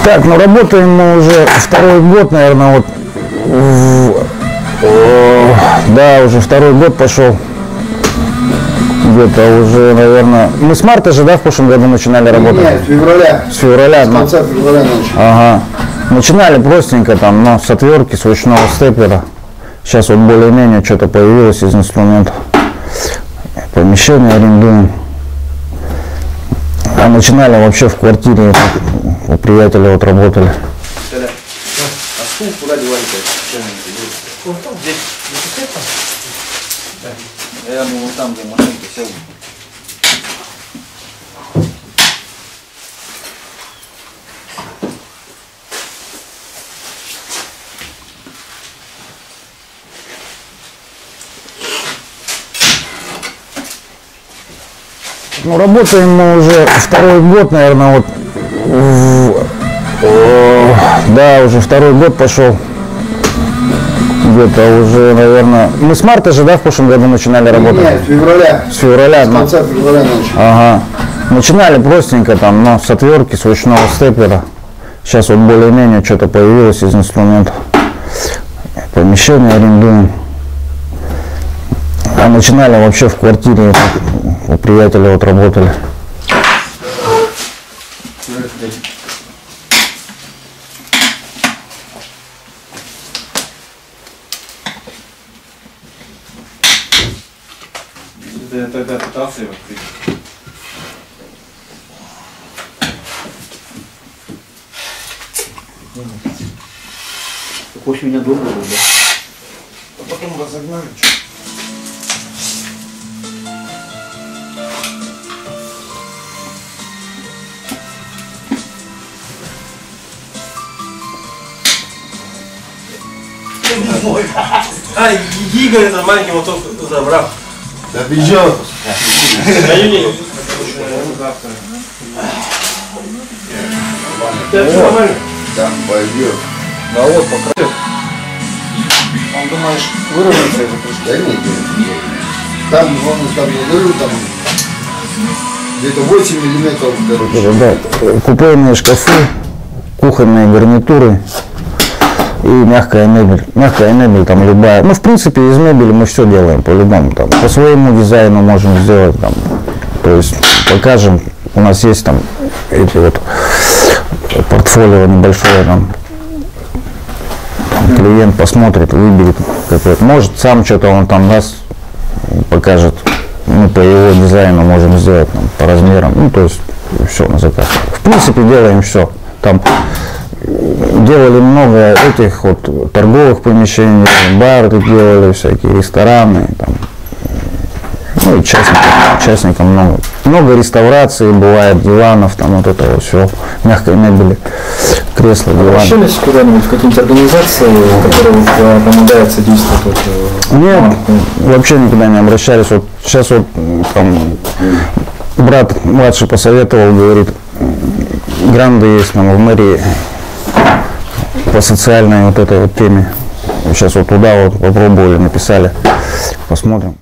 Так, ну работаем мы уже второй год, наверное, вот. Да, уже второй год пошел. Где-то уже, наверное. Мы с марта же, да, в прошлом году начинали работать? Нет, с февраля. С февраля. С конца февраля начали. Ага. Начинали простенько там, но с отвертки, с ручного степлера. Сейчас вот более-менее что-то появилось из инструментов. Помещение арендуем. А начинали вообще в квартире, у приятеля вот работали. А стул куда девать-то? Здесь. Я думал, там, где машинка сел. Ну, работаем мы уже второй год, наверное, вот. Да, уже второй год пошел. Где-то уже, наверное. Мы с марта же, да, в прошлом году начинали работать? Нет, с февраля. С февраля. С конца февраля начали. Ага. Начинали простенько там, но с отвертки, с ручного степлера. Сейчас вот более-менее что-то появилось из инструментов. Помещение арендуем. А начинали вообще в квартире, у приятеля вот работали. Я тогда пытался его открыть. Так, в общем, меня долго было, да? А потом разогнали. А, Игорь это маленький мотор забрал. Да бежал. Да, пойдет. Да вот пока. Он, думаешь, выровняется это крышка? Да нет. Там, вон, там я говорю, там где-то 8 миллиметров, короче. Да, купейные шкафы, кухонные гарнитуры и мягкая мебель. Мягкая мебель там любая. Ну, в принципе, из мебели мы все делаем по-любому. Там, по своему дизайну можем сделать. Там, то есть покажем. У нас есть там эти вот портфолио небольшое. Там, клиент посмотрит, выберет какой-то. Может, сам что-то он там даст, покажет. Мы по его дизайну можем сделать там, по размерам. Ну, то есть все на заказ. В принципе, делаем все. Там делали много этих вот торговых помещений, бары делали, всякие рестораны, там, ну и частникам много. Много реставраций бывает, диванов, там вот это вот все, мягкой мебели, кресла, диваны. Обращались куда-нибудь в какие-нибудь организации, которые помогают содействовать? Вот, нет, вообще никуда не обращались. Вот сейчас вот там брат младший посоветовал, говорит, гранды есть там в мэрии по социальной вот этой вот теме. Сейчас вот туда вот попробовали, написали, посмотрим.